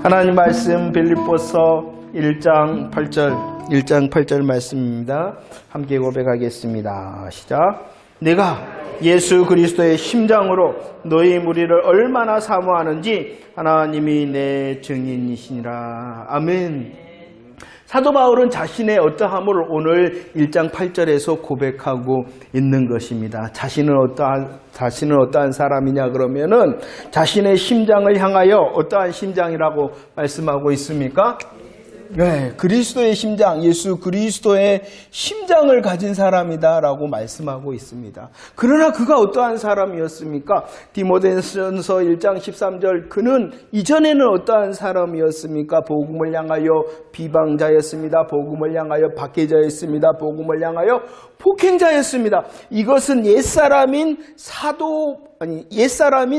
하나님 말씀 빌립보서 1장 8절 말씀입니다. 함께 고백하겠습니다. 시작. 내가 예수 그리스도의 심장으로 너희 무리를 얼마나 사모하는지 하나님이 내 증인이시니라. 아멘. 사도 바울은 자신의 어떠함을 오늘 1장 8절에서 고백하고 있는 것입니다. 자신은 어떠한 사람이냐 그러면은 자신의 심장을 향하여 어떠한 심장이라고 말씀하고 있습니까? 네, 그리스도의 심장, 예수 그리스도의 심장을 가진 사람이다라고 말씀하고 있습니다. 그러나 그가 어떠한 사람이었습니까? 디모데전서 1장 13절 그는 이전에는 어떠한 사람이었습니까? 복음을 향하여 비방자였습니다. 복음을 향하여 박해자였습니다. 복음을 향하여 폭행자였습니다. 이것은 옛사람인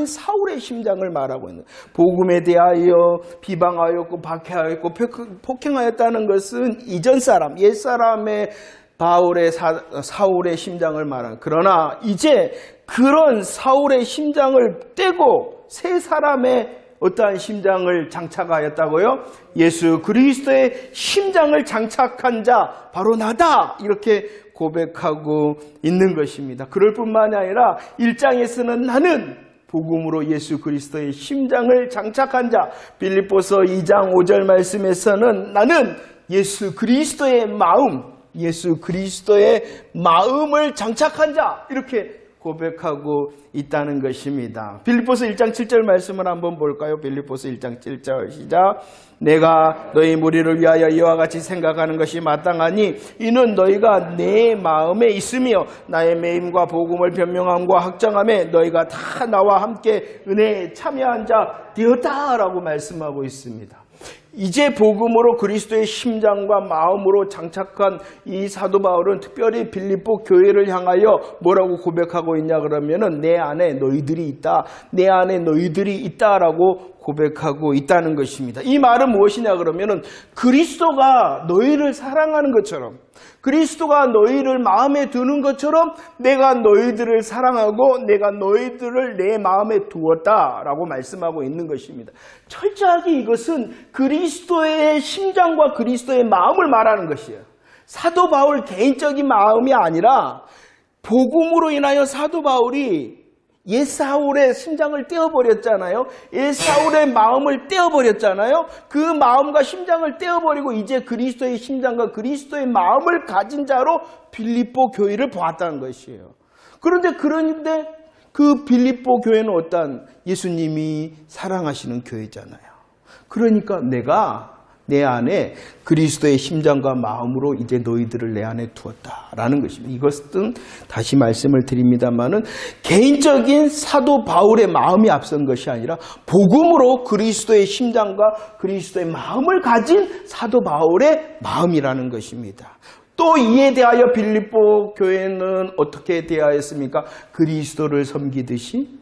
사울의 심장을 말하고 있는 복음에 대하여 비방하였고 박해하였고 폭행하였다는 것은 이전 사람, 옛사람의 사울의 심장을 말하는. 그러나 이제 그런 사울의 심장을 떼고 새 사람의 어떠한 심장을 장착하였다고요? 예수 그리스도의 심장을 장착한 자 바로 나다. 이렇게 고백하고 있는 것입니다. 그럴 뿐만이 아니라 1장에서는 나는 복음으로 예수 그리스도의 심장을 장착한 자, 빌립보서 2장 5절 말씀에서는 나는 예수 그리스도의 마음을 장착한 자, 이렇게 고백하고 있다는 것입니다. 빌립보서 1장 7절 말씀을 한번 볼까요? 빌립보서 1장 7절 시작. 내가 너희 무리를 위하여 이와 같이 생각하는 것이 마땅하니 이는 너희가 내 마음에 있으며 나의 매임과 복음을 변명함과 확정함에 너희가 다 나와 함께 은혜에 참여한 자 되었다라고 말씀하고 있습니다. 이제 복음으로 그리스도의 심장과 마음으로 장착한 이 사도 바울은 특별히 빌립보 교회를 향하여 뭐라고 고백하고 있냐 그러면은 내 안에 너희들이 있다. 내 안에 너희들이 있다라고 고백하고 있다는 것입니다. 이 말은 무엇이냐 그러면은 그리스도가 너희를 사랑하는 것처럼, 그리스도가 너희를 마음에 두는 것처럼 내가 너희들을 사랑하고 내가 너희들을 내 마음에 두었다라고 말씀하고 있는 것입니다. 철저하게 이것은 그리스도의 심장과 그리스도의 마음을 말하는 것이에요. 사도 바울 개인적인 마음이 아니라 복음으로 인하여 사도 바울이 옛 사울의 심장을 떼어버렸잖아요. 옛 사울의 마음을 떼어버렸잖아요. 그 마음과 심장을 떼어버리고 이제 그리스도의 심장과 그리스도의 마음을 가진 자로 빌립보 교회를 보았다는 것이에요. 그런데 그 빌립보 교회는 어떤 예수님이 사랑하시는 교회잖아요. 그러니까 내가 내 안에 그리스도의 심장과 마음으로 이제 너희들을 내 안에 두었다라는 것입니다. 이것은 다시 말씀을 드립니다마는 개인적인 사도 바울의 마음이 앞선 것이 아니라 복음으로 그리스도의 심장과 그리스도의 마음을 가진 사도 바울의 마음이라는 것입니다. 또 이에 대하여 빌립보 교회는 어떻게 대하였습니까? 그리스도를 섬기듯이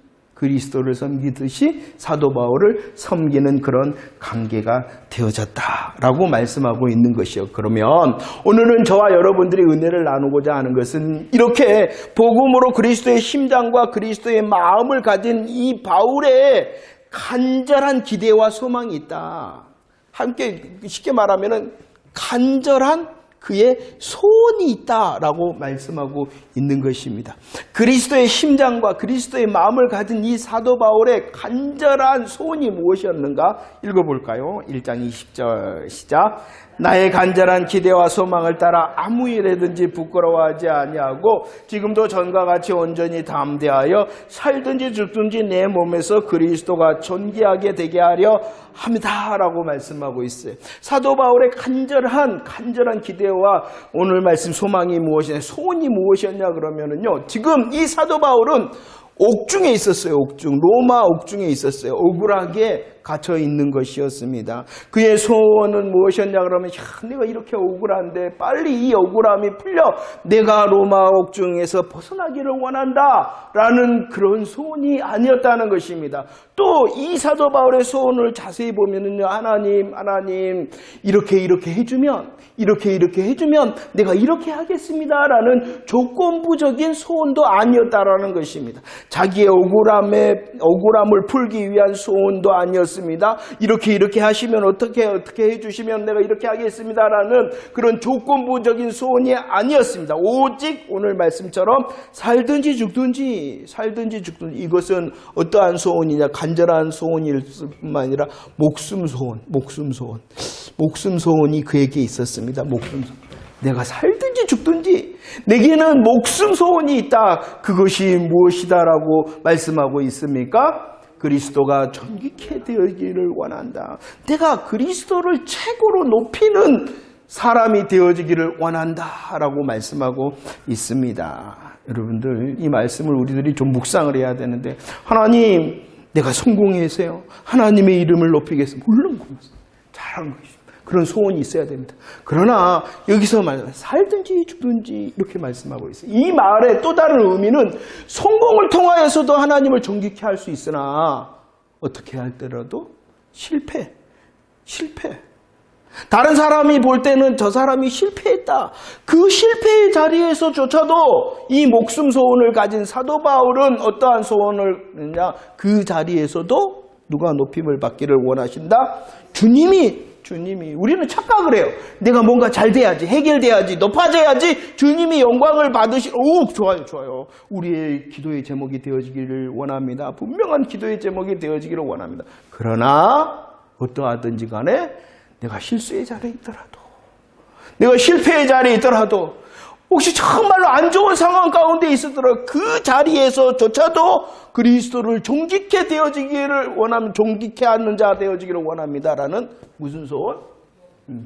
사도 바울을 섬기는 그런 관계가 되어졌다라고 말씀하고 있는 것이요. 그러면 오늘은 저와 여러분들이 은혜를 나누고자 하는 것은 이렇게 복음으로 그리스도의 심장과 그리스도의 마음을 가진 이 바울의 간절한 기대와 소망이 있다. 함께 쉽게 말하면은 간절한 그의 소원이 있다라고 말씀하고 있는 것입니다. 그리스도의 심장과 그리스도의 마음을 가진 이 사도 바울의 간절한 소원이 무엇이었는가 읽어볼까요? 1장 20절 시작. 나의 간절한 기대와 소망을 따라 아무 일에든지 부끄러워하지 아니하고 지금도 전과 같이 온전히 담대하여 살든지 죽든지 내 몸에서 그리스도가 존귀하게 되게 하려 합니다라고 말씀하고 있어요. 사도 바울의 간절한 기대와 오늘 말씀 소망이 무엇이냐, 소원이 무엇이었냐 그러면은요, 지금 이 사도 바울은 옥중에 있었어요. 로마 옥중에 있었어요. 억울하게 갇혀 있는 것이었습니다. 그의 소원은 무엇이었냐 그러면 내가 이렇게 억울한데 빨리 이 억울함이 풀려 내가 로마 옥중에서 벗어나기를 원한다 라는 그런 소원이 아니었다는 것입니다. 또 이 사도 바울의 소원을 자세히 보면은요, 하나님 이렇게 해주면 내가 이렇게 하겠습니다라는 조건부적인 소원도 아니었다라는 것입니다. 자기의 억울함을 풀기 위한 소원도 아니었습니다. 있습니다. 이렇게 하시면 어떻게 해주시면 내가 이렇게 하겠습니다라는 그런 조건부적인 소원이 아니었습니다. 오직 오늘 말씀처럼 살든지 죽든지 이것은 어떠한 소원이냐, 간절한 소원일 뿐만 아니라 목숨 소원이 그에게 있었습니다. 목숨 소원. 내가 살든지 죽든지 내게는 목숨 소원이 있다. 그것이 무엇이다라고 말씀하고 있습니까? 그리스도가 존귀케 되어지기를 원한다. 내가 그리스도를 최고로 높이는 사람이 되어지기를 원한다라고 말씀하고 있습니다. 여러분들, 이 말씀을 우리들이 좀 묵상을 해야 되는데, 하나님, 내가 성공해서요 하나님의 이름을 높이겠습니다. 물론 잘한 것입니다. 그런 소원이 있어야 됩니다. 그러나 여기서 살든지 죽든지 이렇게 말씀하고 있어요. 이 말의 또 다른 의미는 성공을 통하여서도 하나님을 존귀케 할 수 있으나 어떻게 할때라도 실패. 다른 사람이 볼 때는 저 사람이 실패했다. 그 실패의 자리에서조차도 이 목숨 소원을 가진 사도 바울은 어떠한 소원을 했냐? 그 자리에서도 누가 높임을 받기를 원하신다? 주님이 우리는 착각을 해요. 내가 뭔가 잘 돼야지, 해결돼야지, 높아져야지 주님이 영광을 좋아요. 우리의 기도의 제목이 되어지기를 원합니다. 분명한 기도의 제목이 되어지기를 원합니다. 그러나 어떠하든지 간에 내가 실수의 자리에 있더라도, 내가 실패의 자리에 있더라도, 혹시 정말로 안 좋은 상황 가운데 있었더라도 그 자리에서조차도 그리스도를 존귀케 되어지기를 원하면 존귀케 하는 자 되어지기를 원합니다라는 무슨 소원?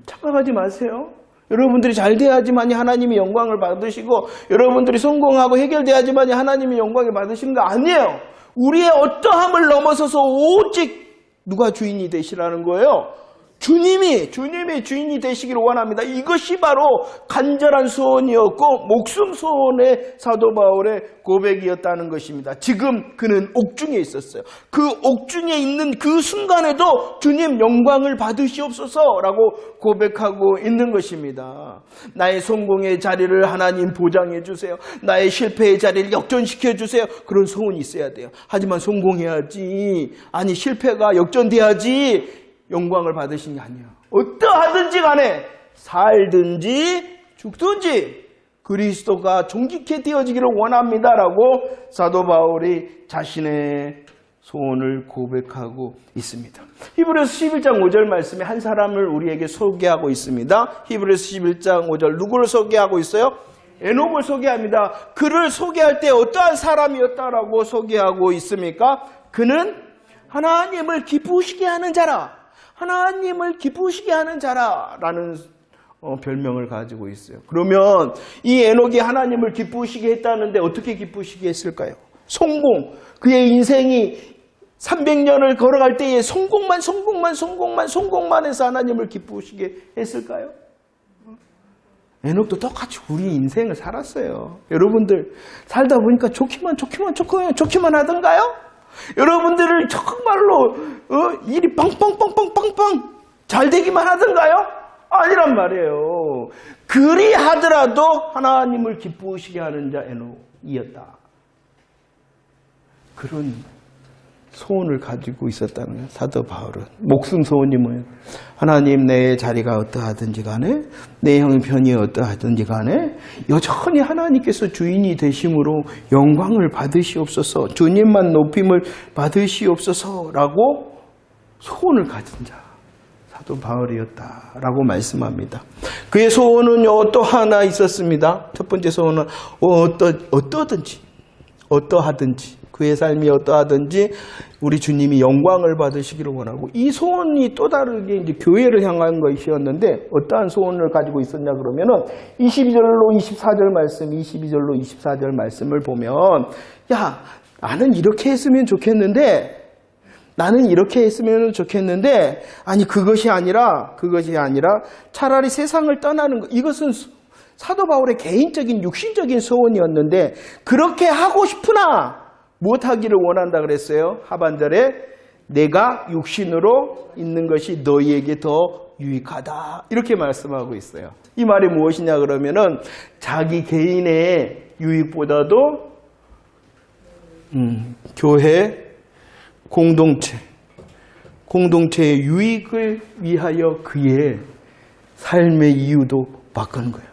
착각하지 마세요. 여러분들이 잘 돼야지만이 하나님이 영광을 받으시고, 여러분들이 성공하고 해결돼야지만이 하나님이 영광을 받으시는 거 아니에요. 우리의 어떠함을 넘어서서 오직 누가 주인이 되시라는 거예요? 주님이 주인이 되시기를 원합니다. 이것이 바로 간절한 소원이었고 목숨 소원의 사도 바울의 고백이었다는 것입니다. 지금 그는 옥중에 있었어요. 그 옥중에 있는 그 순간에도 주님 영광을 받으시옵소서라고 고백하고 있는 것입니다. 나의 성공의 자리를 하나님 보장해 주세요. 나의 실패의 자리를 역전시켜 주세요. 그런 소원이 있어야 돼요. 하지만 성공해야지, 아니 실패가 역전돼야지 영광을 받으신 게 아니에요. 어떠하든지 간에 살든지 죽든지 그리스도가 존귀케 되어지기를 원합니다라고 사도 바울이 자신의 소원을 고백하고 있습니다. 히브리서 11장 5절 말씀에 한 사람을 우리에게 소개하고 있습니다. 히브리서 11장 5절 누구를 소개하고 있어요? 에녹을 소개합니다. 그를 소개할 때 어떠한 사람이었다라고 소개하고 있습니까? 그는 하나님을 기쁘시게 하는 자라. 하나님을 기쁘시게 하는 자라라는 별명을 가지고 있어요. 그러면 이 에녹이 하나님을 기쁘시게 했다는데 어떻게 기쁘시게 했을까요? 성공, 그의 인생이 300년을 걸어갈 때에 성공만 해서 하나님을 기쁘시게 했을까요? 에녹도 똑같이 우리 인생을 살았어요. 여러분들 살다 보니까 좋기만 하던가요? 여러분들을 정말로 일이 빵빵 잘 되기만 하던가요? 아니란 말이에요. 그리 하더라도 하나님을 기쁘시게 하는 자 에녹이었다. 그런 소원을 가지고 있었다는 거예요. 사도 바울은. 목숨 소원이 뭐예요? 하나님, 내 자리가 어떠하든지 간에, 내 형편이 어떠하든지 간에 여전히 하나님께서 주인이 되심으로 영광을 받으시옵소서, 주님만 높임을 받으시옵소서라고 소원을 가진 자, 사도 바울이었다라고 말씀합니다. 그의 소원은 또 하나 있었습니다. 첫 번째 소원은 어떠하든지 그의 삶이 어떠하든지 우리 주님이 영광을 받으시기를 원하고, 이 소원이 또 다르게 이제 교회를 향한 것이었는데 어떠한 소원을 가지고 있었냐 그러면은 22절로 24절 말씀을 보면, 야, 나는 이렇게 했으면 좋겠는데, 아니 그것이 아니라 차라리 세상을 떠나는 것, 이것은 사도 바울의 개인적인 육신적인 소원이었는데 그렇게 하고 싶으나 못하기를 원한다 그랬어요. 하반절에 내가 육신으로 있는 것이 너희에게 더 유익하다 이렇게 말씀하고 있어요. 이 말이 무엇이냐 그러면은 자기 개인의 유익보다도 교회, 공동체의 유익을 위하여 그의 삶의 이유도 바꾸는 거예요.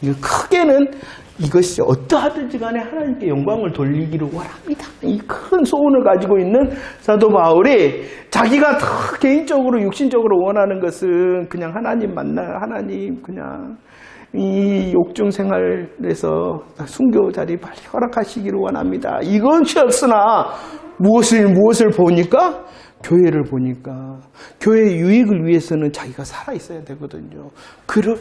이거 크게는 이것이 어떠하든지 간에 하나님께 영광을 돌리기를 원합니다. 이 큰 소원을 가지고 있는 사도 바울이 자기가 더 개인적으로 육신적으로 원하는 것은 그냥 하나님 하나님 그냥 이 욕중 생활에서 순교 자리 빨리 허락하시기를 원합니다. 이것이었으나 무엇을 보니까 교회를 보니까 교회의 유익을 위해서는 자기가 살아 있어야 되거든요. 그런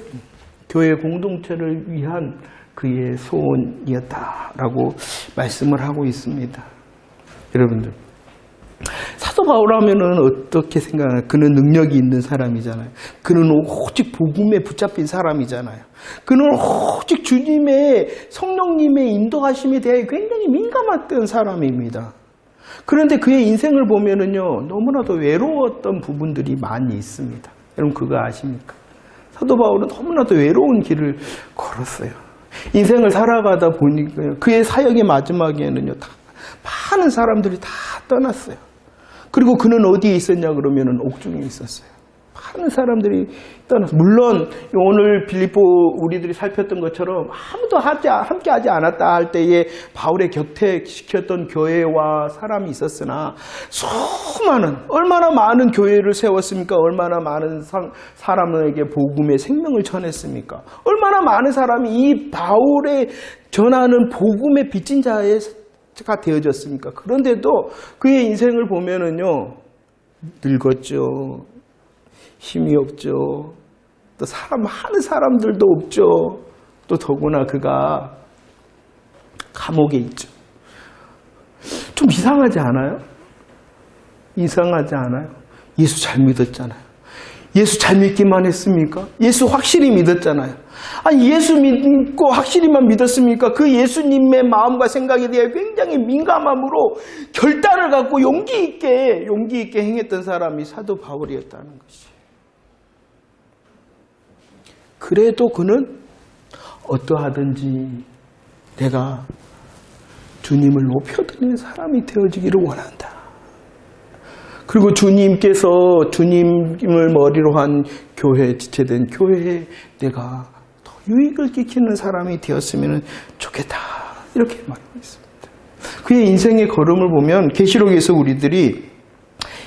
교회 공동체를 위한 그의 소원이었다라고 말씀을 하고 있습니다. 여러분들, 사도 바울 하면은 어떻게 생각하나요? 그는 능력이 있는 사람이잖아요. 그는 오직 복음에 붙잡힌 사람이잖아요. 그는 오직 주님의 성령님의 인도하심에 대해 굉장히 민감했던 사람입니다. 그런데 그의 인생을 보면은요, 너무나도 외로웠던 부분들이 많이 있습니다. 여러분 그거 아십니까? 사도 바울은 너무나도 외로운 길을 걸었어요. 인생을 살아가다 보니까요, 그의 사역의 마지막에는요, 많은 사람들이 다 떠났어요. 그리고 그는 어디에 있었냐 그러면은 옥중에 있었어요. 많은 사람들이 떠났어요. 물론 오늘 빌립보 우리들이 살폈던 것처럼 아무도 함께 하지 않았다 할 때에 바울의 곁에 시켰던 교회와 사람이 있었으나 얼마나 많은 교회를 세웠습니까? 얼마나 많은 사람에게 복음의 생명을 전했습니까? 얼마나 많은 사람이 이 바울의 전하는 복음의 빚진 자가 되어졌습니까? 그런데도 그의 인생을 보면은요, 늙었죠. 힘이 없죠. 또 많은 사람들도 없죠. 또 더구나 그가 감옥에 있죠. 좀 이상하지 않아요? 이상하지 않아요? 예수 잘 믿었잖아요. 예수 잘 믿기만 했습니까? 예수 확실히 믿었잖아요. 아니, 예수 믿고 확실히만 믿었습니까? 그 예수님의 마음과 생각에 대해 굉장히 민감함으로 결단을 갖고 용기 있게 행했던 사람이 사도 바울이었다는 것이. 그래도 그는 어떠하든지 내가 주님을 높여드리는 사람이 되어지기를 원한다. 그리고 주님께서 주님을 머리로 한 교회, 지체된 교회에 내가 더 유익을 끼치는 사람이 되었으면 좋겠다. 이렇게 말하고 있습니다. 그의 인생의 걸음을 보면 계시록에서 우리들이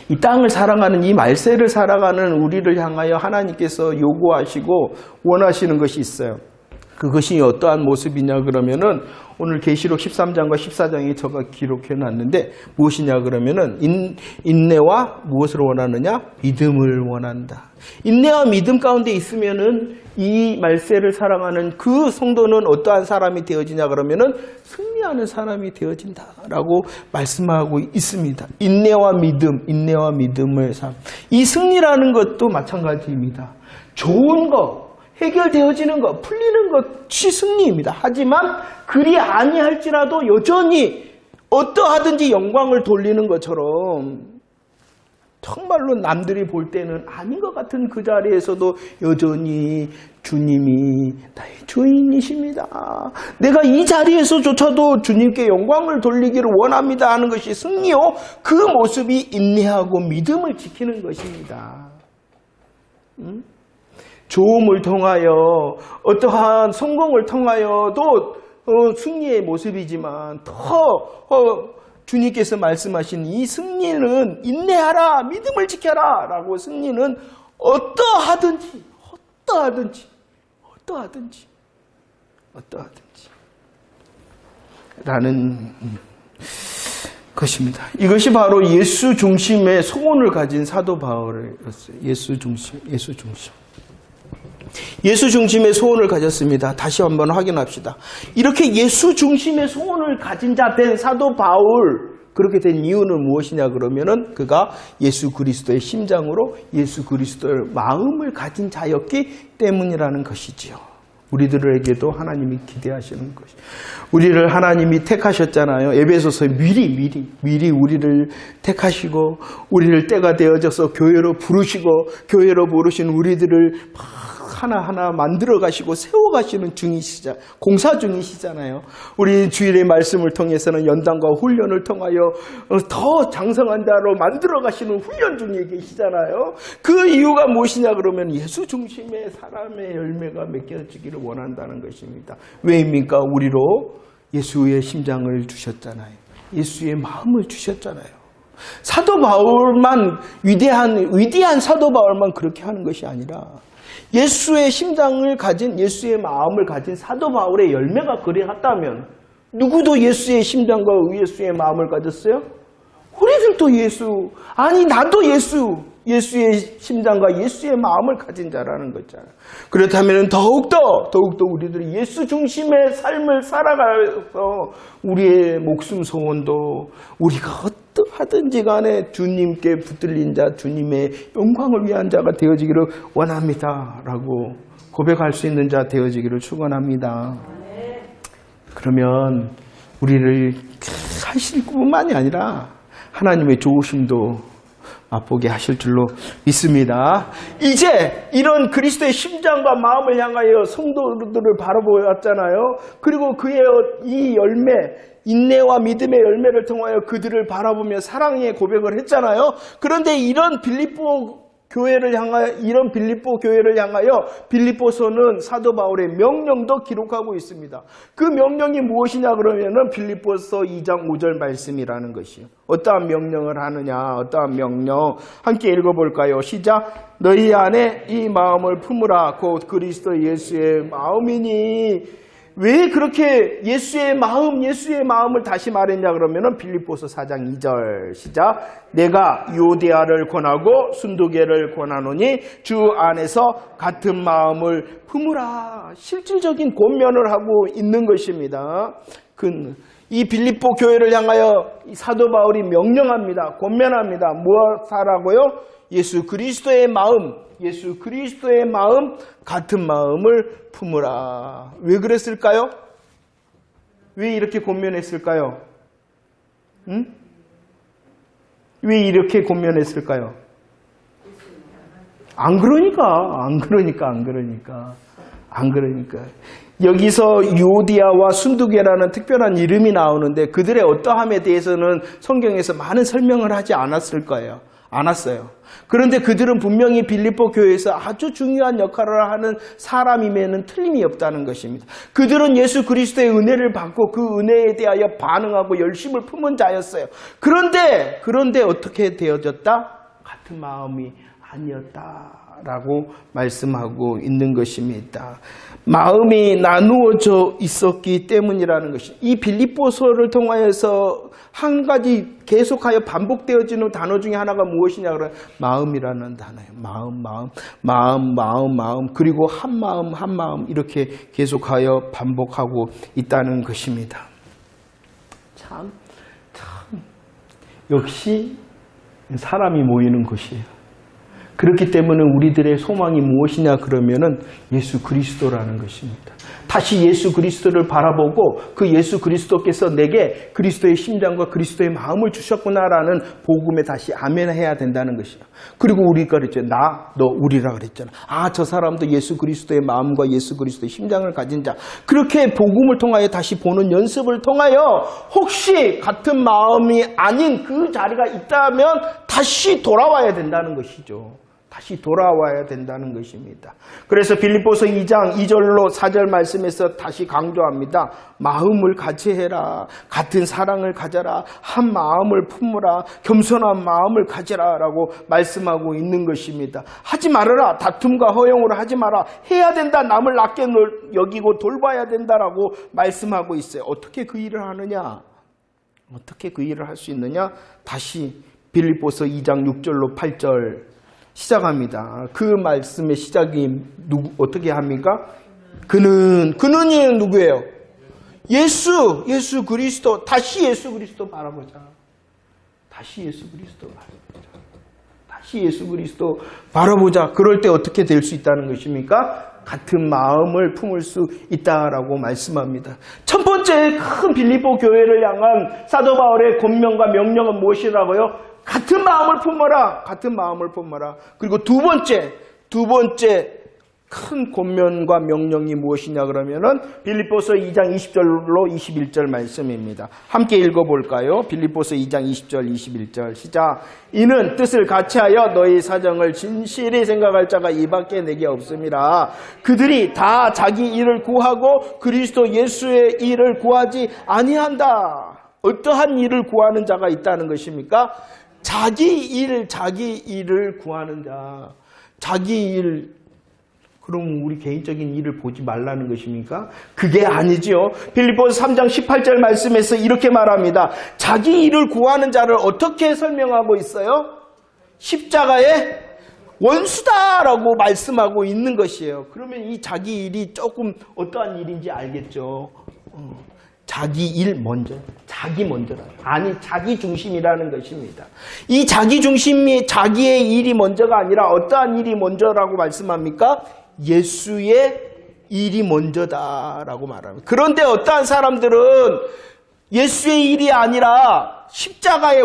이 땅을 살아가는, 이 말세를 살아가는 우리를 향하여 하나님께서 요구하시고 원하시는 것이 있어요. 그것이 어떠한 모습이냐 그러면은 오늘 계시록 13장과 14장에 제가 기록해 놨는데 무엇이냐 그러면은 인내와 무엇을 원하느냐? 믿음을 원한다. 인내와 믿음 가운데 있으면은 이 말세를 살아가는 그 성도는 어떠한 사람이 되어지냐 그러면은 승리하는 사람이 되어진다라고 말씀하고 있습니다. 인내와 믿음의 삶. 이 승리라는 것도 마찬가지입니다. 좋은 거, 해결되어지는 것, 풀리는 것이 승리입니다. 하지만 그리 아니할지라도 여전히 어떠하든지 영광을 돌리는 것처럼 정말로 남들이 볼 때는 아닌 것 같은 그 자리에서도 여전히 주님이 나의 주인이십니다. 내가 이 자리에서조차도 주님께 영광을 돌리기를 원합니다 하는 것이 승리요. 그 모습이 인내하고 믿음을 지키는 것입니다. 좋음을 통하여 어떠한 성공을 통하여도 승리의 모습이지만 더 주님께서 말씀하신 이 승리는 인내하라, 믿음을 지켜라 라고 승리는 어떠하든지 라는 것입니다. 이것이 바로 예수 중심의 소원을 가진 사도 바울이었어요. 예수 중심의 소원을 가졌습니다. 다시 한번 확인합시다. 이렇게 예수 중심의 소원을 가진 자 된 사도 바울, 그렇게 된 이유는 무엇이냐 그러면은 그가 예수 그리스도의 심장으로 예수 그리스도의 마음을 가진 자였기 때문이라는 것이지요. 우리들에게도 하나님이 기대하시는 것이, 우리를 하나님이 택하셨잖아요. 에베소서에 미리 우리를 택하시고 우리를 때가 되어져서 교회로 부르시고 교회로 부르신 우리들을 하나하나 만들어 가시고 세워 가시는 공사 중이시잖아요. 우리 주일의 말씀을 통해서는 연단과 훈련을 통하여 더 장성한 자로 만들어 가시는 훈련 중에 계시잖아요. 그 이유가 무엇이냐 그러면 예수 중심의 사람의 열매가 맺혀지기를 원한다는 것입니다. 왜입니까? 우리로 예수의 심장을 주셨잖아요. 예수의 마음을 주셨잖아요. 사도 바울만 위대한 사도 바울만 그렇게 하는 것이 아니라 예수의 심장을 가진 예수의 마음을 가진 사도 바울의 열매가 그래왔다면 누구도 예수의 심장과 예수의 마음을 가졌어요? 우리들도 나도 예수의 심장과 예수의 마음을 가진 자라는 거잖아요. 그렇다면 더욱더 우리들이 예수 중심의 삶을 살아가서 우리의 목숨 소원도 우리가 어떠하든지 간에 주님께 붙들린 자, 주님의 영광을 위한 자가 되어지기를 원합니다 라고 고백할 수 있는 자 되어지기를 축원합니다. 그러면 우리를 하실 뿐만이 아니라 하나님의 좋으심도 맛보게 하실 줄로 믿습니다. 이제 이런 그리스도의 심장과 마음을 향하여 성도들을 바라보았잖아요. 그리고 그의 이 열매, 인내와 믿음의 열매를 통하여 그들을 바라보며 사랑의 고백을 했잖아요. 그런데 이런 빌립보 교회를 향하여 빌립보서는 사도 바울의 명령도 기록하고 있습니다. 그 명령이 무엇이냐 그러면은 빌립보서 2장 5절 말씀이라는 것이요. 어떠한 명령을 하느냐, 어떠한 명령 함께 읽어볼까요? 시작. 너희 안에 이 마음을 품으라. 곧 그리스도 예수의 마음이니. 왜 그렇게 예수의 마음을 다시 말했냐 그러면은 빌립보서 4장 2절 시작. 내가 요데아를 권하고 순두계를 권하노니 주 안에서 같은 마음을 품으라. 실질적인 권면을 하고 있는 것입니다. 이 빌립보 교회를 향하여 사도 바울이 명령합니다. 권면합니다. 무엇 하라고요? 예수 그리스도의 마음, 같은 마음을 품으라. 왜 그랬을까요? 왜 이렇게 권면했을까요? 왜 이렇게 권면했을까요? 안 그러니까. 여기서 요디아와 순두계라는 특별한 이름이 나오는데 그들의 어떠함에 대해서는 성경에서 많은 설명을 하지 않았어요. 그런데 그들은 분명히 빌립보 교회에서 아주 중요한 역할을 하는 사람임에는 틀림이 없다는 것입니다. 그들은 예수 그리스도의 은혜를 받고 그 은혜에 대하여 반응하고 열심을 품은 자였어요. 그런데 어떻게 되어졌다? 같은 마음이 아니었다라고 말씀하고 있는 것입니다. 마음이 나누어져 있었기 때문이라는 것이 이 빌립보서를 통하여서 한 가지 계속하여 반복되어지는 단어 중에 하나가 무엇이냐 그러면 마음이라는 단어예요. 마음 그리고 한 마음 이렇게 계속하여 반복하고 있다는 것입니다. 참 역시 사람이 모이는 곳이에요. 그렇기 때문에 우리들의 소망이 무엇이냐 그러면은 예수 그리스도라는 것입니다. 다시 예수 그리스도를 바라보고 그 예수 그리스도께서 내게 그리스도의 심장과 그리스도의 마음을 주셨구나라는 복음에 다시 아멘해야 된다는 것이에요. 그리고 우리가 그랬죠. 너 우리라 그랬잖아. 저 사람도 예수 그리스도의 마음과 예수 그리스도의 심장을 가진 자. 그렇게 복음을 통하여 다시 보는 연습을 통하여 혹시 같은 마음이 아닌 그 자리가 있다면 다시 돌아와야 된다는 것이죠. 다시 돌아와야 된다는 것입니다. 그래서 빌립보서 2장 2절로 4절 말씀에서 다시 강조합니다. 마음을 같이 해라. 같은 사랑을 가져라. 한 마음을 품으라. 겸손한 마음을 가져라 라고 말씀하고 있는 것입니다. 하지 말아라. 다툼과 허용으로 하지 마라. 해야 된다. 남을 낮게 여기고 돌봐야 된다라고 말씀하고 있어요. 어떻게 그 일을 하느냐? 어떻게 그 일을 할 수 있느냐? 다시 빌립보서 2장 6절로 8절 시작합니다. 그 말씀의 시작이 어떻게 합니까? 그는이 누구예요? 예수 그리스도. 다시 예수 그리스도 바라보자. 다시 예수 그리스도 바라보자. 그럴 때 어떻게 될 수 있다는 것입니까? 같은 마음을 품을 수 있다라고 말씀합니다. 첫 번째 큰 빌립보 교회를 향한 사도 바울의 권면과 명령은 무엇이라고요? 같은 마음을 품어라. 그리고 두 번째 큰 권면과 명령이 무엇이냐 그러면은 빌립보서 2장 20절로 21절 말씀입니다. 함께 읽어볼까요? 빌립보서 2장 20절 21절 시작. 이는 뜻을 같이하여 너희 사정을 진실히 생각할 자가 이밖에 내게 없음이라. 그들이 다 자기 일을 구하고 그리스도 예수의 일을 구하지 아니한다. 어떠한 일을 구하는 자가 있다는 것입니까? 자기 일을 구하는 자. 자기 일. 그럼 우리 개인적인 일을 보지 말라는 것입니까? 그게 아니죠. 빌립보서 3장 18절 말씀에서 이렇게 말합니다. 자기 일을 구하는 자를 어떻게 설명하고 있어요? 십자가의 원수다라고 말씀하고 있는 것이에요. 그러면 이 자기 일이 조금 어떠한 일인지 알겠죠? 자기 일 먼저, 자기 먼저라. 아니, 자기 중심이라는 것입니다. 이 자기 중심이 자기의 일이 먼저가 아니라 어떠한 일이 먼저라고 말씀합니까? 예수의 일이 먼저다라고 말합니다. 그런데 어떠한 사람들은 예수의 일이 아니라 십자가의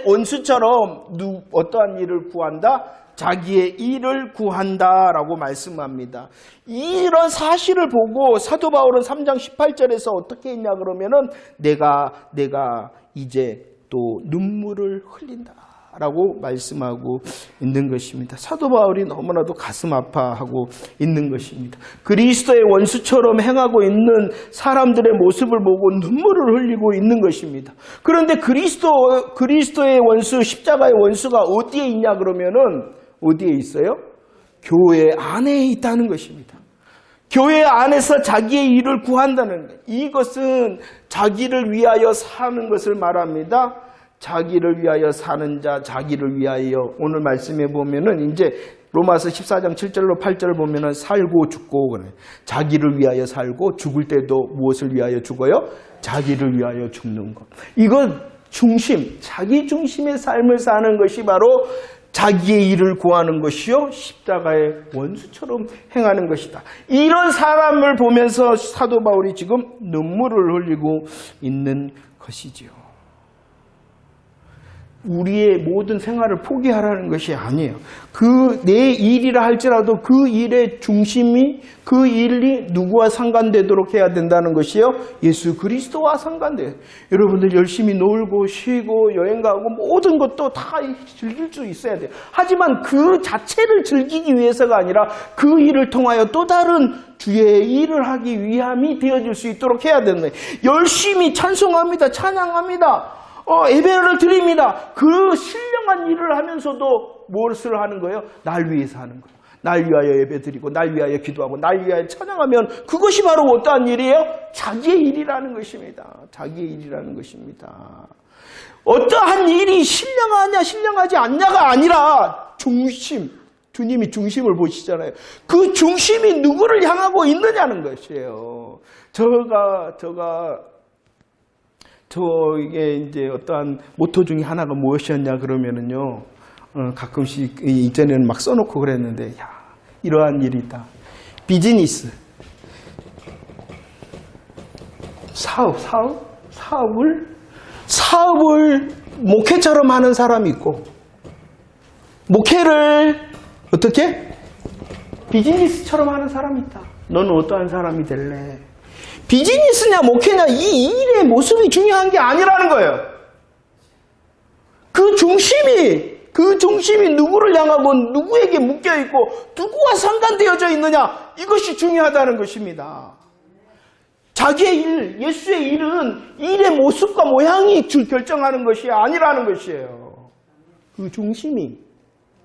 원수처럼 어떠한 일을 구한다? 자기의 일을 구한다라고 말씀합니다. 이런 사실을 보고 사도 바울은 3장 18절에서 어떻게 했냐 그러면은 내가 이제 또 눈물을 흘린다. 라고 말씀하고 있는 것입니다. 사도 바울이 너무나도 가슴 아파하고 있는 것입니다. 그리스도의 원수처럼 행하고 있는 사람들의 모습을 보고 눈물을 흘리고 있는 것입니다. 그런데 그리스도의 원수, 십자가의 원수가 어디에 있냐 그러면은 어디에 있어요? 교회 안에 있다는 것입니다. 교회 안에서 자기의 일을 구한다는 것. 이것은 자기를 위하여 사는 것을 말합니다. 자기를 위하여 사는 자, 자기를 위하여 오늘 말씀해 보면은 이제 로마서 14장 7절로 8절을 보면은 살고 죽고 그래. 자기를 위하여 살고 죽을 때도 무엇을 위하여 죽어요? 자기를 위하여 죽는 것. 이건 중심, 자기 중심의 삶을 사는 것이 바로 자기의 일을 구하는 것이요 십자가의 원수처럼 행하는 것이다. 이런 사람을 보면서 사도 바울이 지금 눈물을 흘리고 있는 것이지요. 우리의 모든 생활을 포기하라는 것이 아니에요. 내 일이라 할지라도 그 일의 중심이 그 일이 누구와 상관되도록 해야 된다는 것이요. 예수 그리스도와 상관돼요. 여러분들 열심히 놀고 쉬고 여행 가고 모든 것도 다 즐길 수 있어야 돼요. 하지만 그 자체를 즐기기 위해서가 아니라 그 일을 통하여 또 다른 주의 일을 하기 위함이 되어질 수 있도록 해야 되는 거예요. 열심히 찬송합니다. 찬양합니다. 예배를 드립니다. 그 신령한 일을 하면서도 무엇을 하는 거예요? 날 위해서 하는 거예요. 날 위하여 예배 드리고 날 위하여 기도하고 날 위하여 찬양하면 그것이 바로 어떠한 일이에요? 자기의 일이라는 것입니다. 자기의 일이라는 것입니다. 어떠한 일이 신령하냐 신령하지 않냐가 아니라 중심, 주님이 중심을 보시잖아요. 그 중심이 누구를 향하고 있느냐는 것이에요. 이게 이제 어떠한 모토 중에 하나가 무엇이었냐 그러면은요, 가끔씩 이전에는 막 써놓고 그랬는데, 이러한 일이 있다. 비즈니스. 사업을 목회처럼 하는 사람이 있고, 목회를 어떻게? 비즈니스처럼 하는 사람이 있다. 너는 어떠한 사람이 될래? 비즈니스냐 목회냐 이 일의 모습이 중요한 게 아니라는 거예요. 그 중심이 누구를 향하고 누구에게 묶여있고 누구와 상관되어져 있느냐 이것이 중요하다는 것입니다. 자기의 일, 예수의 일은 일의 모습과 모양이 결정하는 것이 아니라는 것이에요. 그 중심이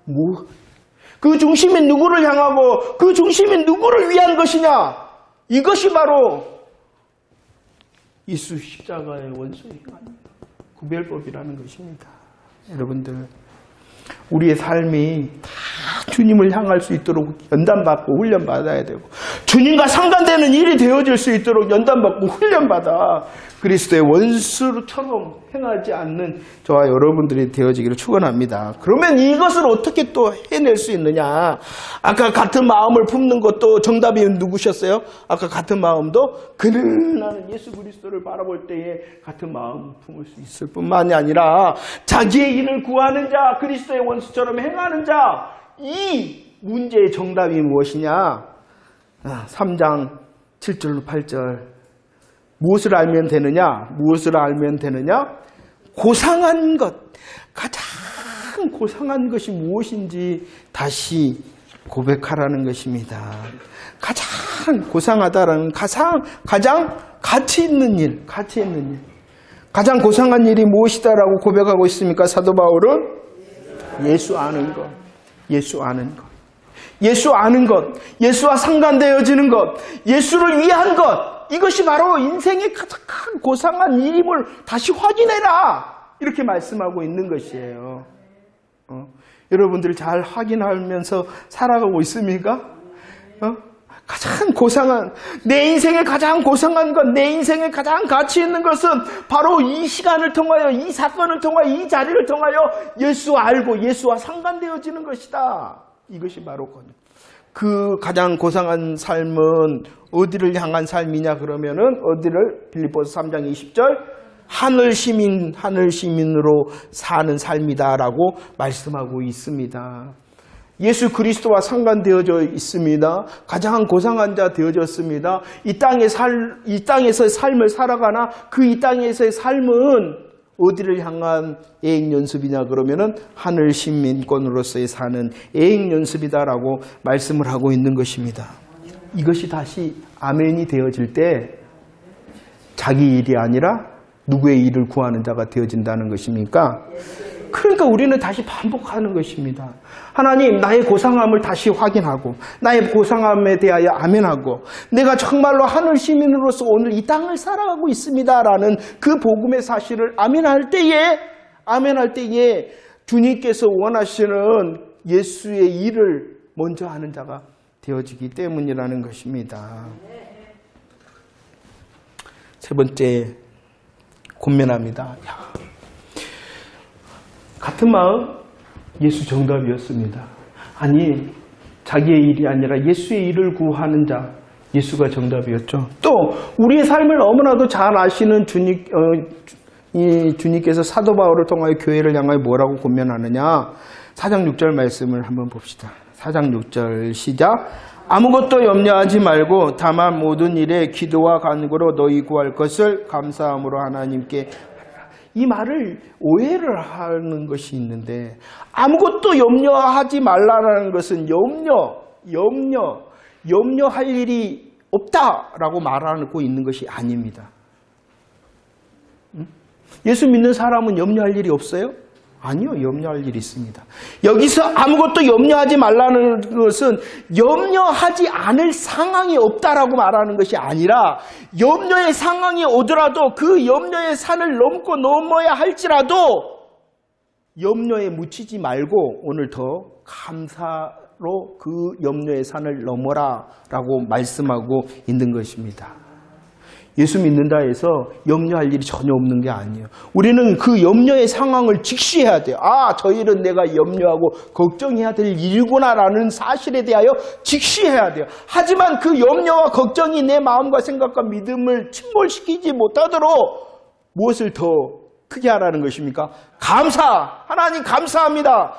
누구를 향하고 그 중심이 누구를 위한 것이냐 이것이 바로 예수 십자가의 원수의 구별법이라는 것입니다. 여러분들, 우리의 삶이 다 주님을 향할 수 있도록 연단받고 훈련받아야 되고 주님과 상관되는 일이 되어질 수 있도록 연단받고 훈련받아 그리스도의 원수처럼 행하지 않는 저와 여러분들이 되어지기를 축원합니다. 그러면 이것을 어떻게 또 해낼 수 있느냐? 아까 같은 마음을 품는 것도 정답이 누구셨어요? 아까 같은 마음도 그는 나는 예수 그리스도를 바라볼 때에 같은 마음을 품을 수 있을 뿐만이 아니라 자기의 일을 구하는 자, 그리스도의 원수처럼 행하는 자, 이 문제의 정답이 무엇이냐? 3장 7절 8절. 무엇을 알면 되느냐? 무엇을 알면 되느냐? 고상한 것, 가장 고상한 것이 무엇인지 다시 고백하라는 것입니다. 가장 고상하다라는 가장 가치 있는 일. 가장 고상한 일이 무엇이다라고 고백하고 있습니까? 사도 바울은 예수 아는 것. 예수 아는 것, 예수와 상관되어지는 것, 예수를 위한 것, 이것이 바로 인생의 가장 고상한 일임을 다시 확인해라, 이렇게 말씀하고 있는 것이에요. 여러분들 잘 확인하면서 살아가고 있습니까? 가장 고상한, 내 인생의 가장 고상한 것, 내 인생의 가장 가치 있는 것은 바로 이 시간을 통하여, 이 사건을 통하여, 이 자리를 통하여 예수 알고 예수와 상관되어지는 것이다. 이것이 바로 그 가장 고상한 삶은 어디를 향한 삶이냐 그러면은 어디를? 빌립보서 3장 20절 하늘 시민으로 사는 삶이다라고 말씀하고 있습니다. 예수 그리스도와 상관되어져 있습니다. 가장 고상한 자 되어졌습니다. 이 땅에서의 삶을 살아가나 그 이 땅에서의 삶은 어디를 향한 애행 연습이냐 그러면은 하늘 시민권으로서의 사는 애행 연습이다라고 말씀을 하고 있는 것입니다. 이것이 다시 아멘이 되어질 때 자기 일이 아니라 누구의 일을 구하는 자가 되어진다는 것입니까? 그러니까 우리는 다시 반복하는 것입니다. 하나님, 나의 고상함을 다시 확인하고 나의 고상함에 대하여 아멘하고 내가 정말로 하늘 시민으로서 오늘 이 땅을 살아가고 있습니다라는 그 복음의 사실을 아멘할 때에 주님께서 원하시는 예수의 일을 먼저 하는 자가 되어지기 때문이라는 것입니다. 세 번째, 권면합니다. 같은 마음, 예수 정답이었습니다. 아니, 자기의 일이 아니라 예수의 일을 구하는 자, 예수가 정답이었죠. 또 우리의 삶을 너무나도 잘 아시는 주님께서 사도 바울을 통하여 교회를 향하여 뭐라고 권면하느냐? 4장 6절 말씀을 한번 봅시다. 4장 6절 시작. 아무것도 염려하지 말고 다만 모든 일에 기도와 간구로 너희 구할 것을 감사함으로 하나님께. 이 말을 오해를 하는 것이 있는데, 아무것도 염려하지 말라는 것은 염려할 일이 없다라고 말하고 있는 것이 아닙니다. 예수 믿는 사람은 염려할 일이 없어요? 아니요, 염려할 일이 있습니다. 여기서 아무것도 염려하지 말라는 것은 염려하지 않을 상황이 없다라고 말하는 것이 아니라, 염려의 상황이 오더라도 그 염려의 산을 넘어야 할지라도 염려에 묻히지 말고 오늘 더 감사로 그 염려의 산을 넘어라 라고 말씀하고 있는 것입니다. 예수 믿는다 해서 염려할 일이 전혀 없는 게 아니에요. 우리는 그 염려의 상황을 직시해야 돼요. 아, 저 일은 내가 염려하고 걱정해야 될 일이구나라는 사실에 대하여 직시해야 돼요. 하지만 그 염려와 걱정이 내 마음과 생각과 믿음을 침몰시키지 못하도록 무엇을 더 크게 하라는 것입니까? 하나님 감사합니다.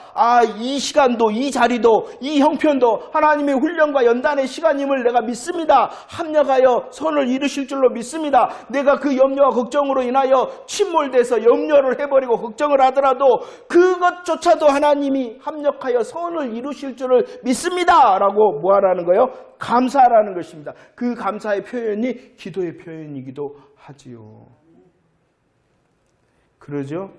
이 시간도, 이 자리도, 이 형편도 하나님의 훈련과 연단의 시간임을 내가 믿습니다. 합력하여 선을 이루실 줄로 믿습니다. 내가 그 염려와 걱정으로 인하여 침몰돼서 염려를 해버리고 걱정을 하더라도 그것조차도 하나님이 합력하여 선을 이루실 줄을 믿습니다. 라고 뭐하라는 거예요? 감사하라는 것입니다. 그 감사의 표현이 기도의 표현이기도 하지요. 그러죠?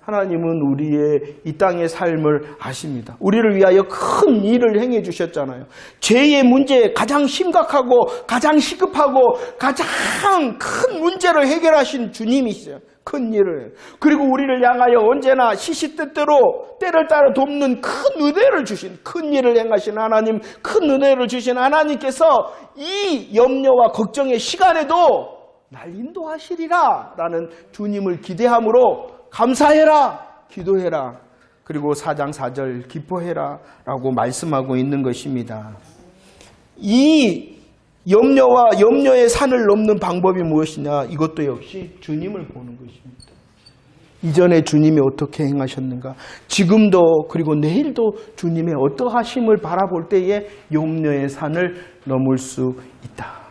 하나님은 우리의 이 땅의 삶을 아십니다. 우리를 위하여 큰 일을 행해 주셨잖아요. 죄의 문제, 가장 심각하고 가장 시급하고 가장 큰 문제를 해결하신 주님이시죠. 큰 일을. 그리고 우리를 향하여 언제나 시시때때로 때를 따라 돕는 큰 은혜를 주신, 큰 일을 행하신 하나님, 큰 은혜를 주신 하나님께서 이 염려와 걱정의 시간에도 날 인도하시리라 라는 주님을 기대함으로 감사해라, 기도해라, 그리고 4장 4절 기뻐해라 라고 말씀하고 있는 것입니다. 이 염려와 염려의 산을 넘는 방법이 무엇이냐? 이것도 역시 주님을 보는 것입니다. 이전에 주님이 어떻게 행하셨는가, 지금도 그리고 내일도 주님의 어떠하심을 바라볼 때에 염려의 산을 넘을 수 있다.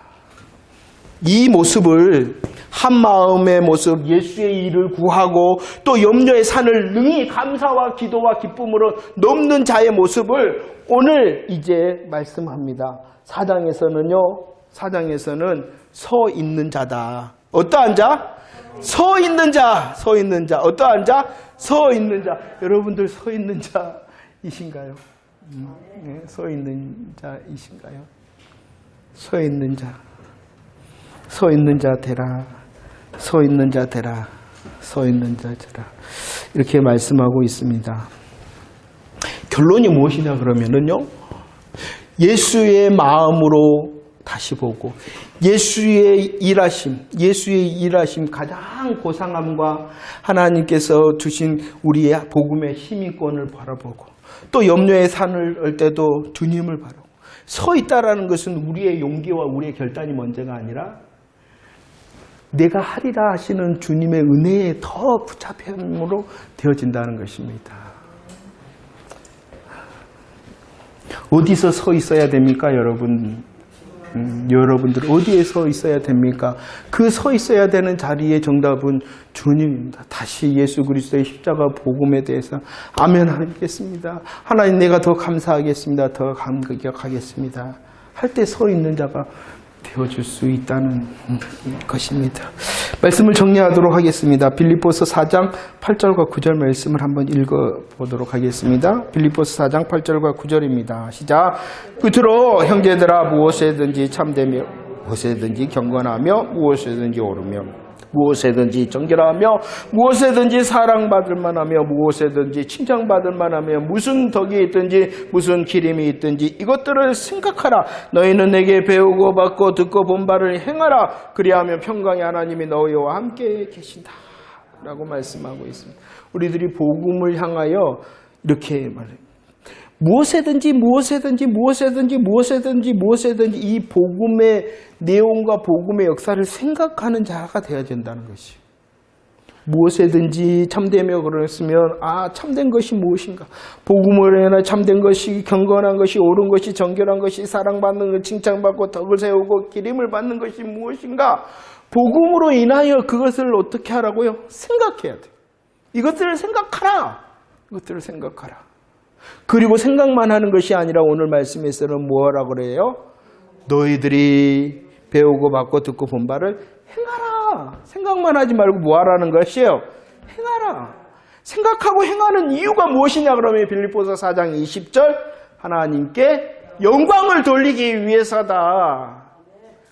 이 모습을, 한마음의 모습, 예수의 일을 구하고 또 염려의 산을 능히 감사와 기도와 기쁨으로 넘는 자의 모습을 오늘 이제 말씀합니다. 4장에서는 서 있는 자다. 어떠한 자? 서 있는 자. 서 있는 자. 어떠한 자? 서 있는 자. 여러분들 서 있는 자이신가요? 네, 서 있는 자이신가요? 서 있는 자. 서 있는 자 되라. 서 있는 자 되라. 서 있는 자 되라. 이렇게 말씀하고 있습니다. 결론이 무엇이냐 그러면은요, 예수의 마음으로 다시 보고 예수의 일하심 가장 고상함과 하나님께서 주신 우리의 복음의 힘인권을 바라보고 또 염려의 산을 올 때도 주님을 바라보고 서 있다라는 것은 우리의 용기와 우리의 결단이 먼저가 아니라 내가 하리라 하시는 주님의 은혜에 더 붙잡힘으로 되어진다는 것입니다. 어디서 서 있어야 됩니까, 여러분? 여러분들 어디에 서 있어야 됩니까? 그 서 있어야 되는 자리의 정답은 주님입니다. 다시 예수 그리스도의 십자가 복음에 대해서 아멘 하겠습니다. 하나님, 내가 더 감사하겠습니다. 더 감격하겠습니다. 할 때 서 있는 자가 되어줄 수 있다는 것입니다. 말씀을 정리하도록 하겠습니다. 빌립보서 4장 8절과 9절 말씀을 한번 읽어보도록 하겠습니다. 빌립보서 4장 8절과 9절입니다. 시작. 끝으로 형제들아, 무엇에든지 참되며 무엇에든지 경건하며 무엇에든지 오르며 무엇에든지 정결하며 무엇에든지 사랑받을 만하며 무엇에든지 칭찬받을 만하며 무슨 덕이 있든지 무슨 기림이 있든지 이것들을 생각하라. 너희는 내게 배우고 받고 듣고 본 바를 행하라. 그리하면 평강의 하나님이 너희와 함께 계신다 라고 말씀하고 있습니다. 우리들이 복음을 향하여 이렇게 말해요. 무엇에든지 이 복음의 내용과 복음의 역사를 생각하는 자가 되어야 된다는 것이에요. 무엇에든지 참되며 그랬으면 참된 것이 무엇인가? 복음을 해나 참된 것이 경건한 것이 옳은 것이 정결한 것이 사랑받는 것 칭찬받고 덕을 세우고 기림을 받는 것이 무엇인가? 복음으로 인하여 그것을 어떻게 하라고요? 생각해야 돼요. 이것들을 생각하라. 그리고 생각만 하는 것이 아니라 오늘 말씀에서는 뭐라고 그래요? 너희들이 배우고 받고 듣고 본 바를 행하라. 생각만 하지 말고 뭐 하라는 것이에요? 행하라. 생각하고 행하는 이유가 무엇이냐 그러면 빌립보서 4장 20절 하나님께 영광을 돌리기 위해서다.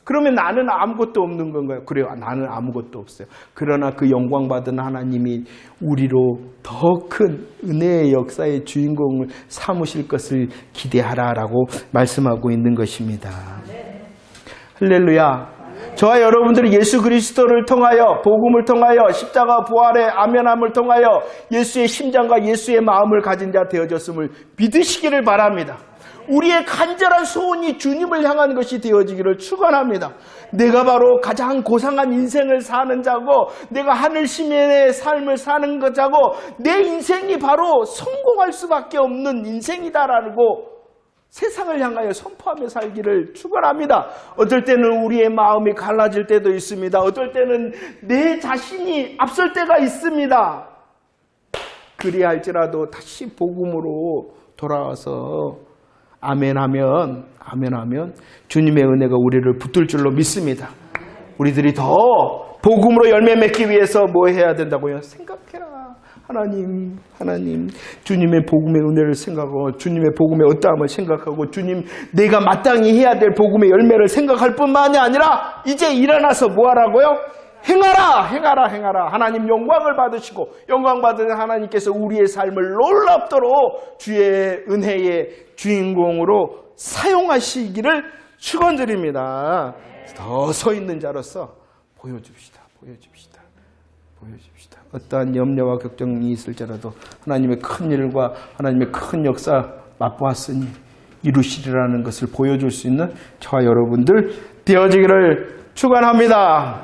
그러면 나는 아무것도 없는 건가요? 그래요. 나는 아무것도 없어요. 그러나 그 영광받은 하나님이 우리로 더 큰 은혜의 역사의 주인공을 삼으실 것을 기대하라라고 말씀하고 있는 것입니다. 할렐루야. 저와 여러분들이 예수 그리스도를 통하여 복음을 통하여 십자가 부활의 아멘함을 통하여 예수의 심장과 예수의 마음을 가진 자 되어졌음을 믿으시기를 바랍니다. 우리의 간절한 소원이 주님을 향한 것이 되어지기를 축원합니다. 내가 바로 가장 고상한 인생을 사는 자고 내가 하늘 시민의 삶을 사는 자고 내 인생이 바로 성공할 수밖에 없는 인생이다라고 세상을 향하여 선포하며 살기를 축원합니다. 어떨 때는 우리의 마음이 갈라질 때도 있습니다. 어떨 때는 내 자신이 앞설 때가 있습니다. 그리할지라도 다시 복음으로 돌아와서 아멘하면 주님의 은혜가 우리를 붙들 줄로 믿습니다. 우리들이 더 복음으로 열매 맺기 위해서 뭐 해야 된다고요? 생각해라. 하나님, 주님의 복음의 은혜를 생각하고 주님의 복음의 어떠함을 생각하고 주님, 내가 마땅히 해야 될 복음의 열매를 생각할 뿐만이 아니라 이제 일어나서 뭐 하라고요? 행하라. 하나님 영광을 받으시고 영광 받은 하나님께서 우리의 삶을 놀랍도록 주의 은혜의 주인공으로 사용하시기를 축원드립니다. 더 서 있는 자로서 보여줍시다. 어떠한 염려와 걱정이 있을지라도 하나님의 큰 일과 하나님의 큰 역사 맛보았으니 이루시리라는 것을 보여줄 수 있는 저와 여러분들 되어지기를 축원합니다.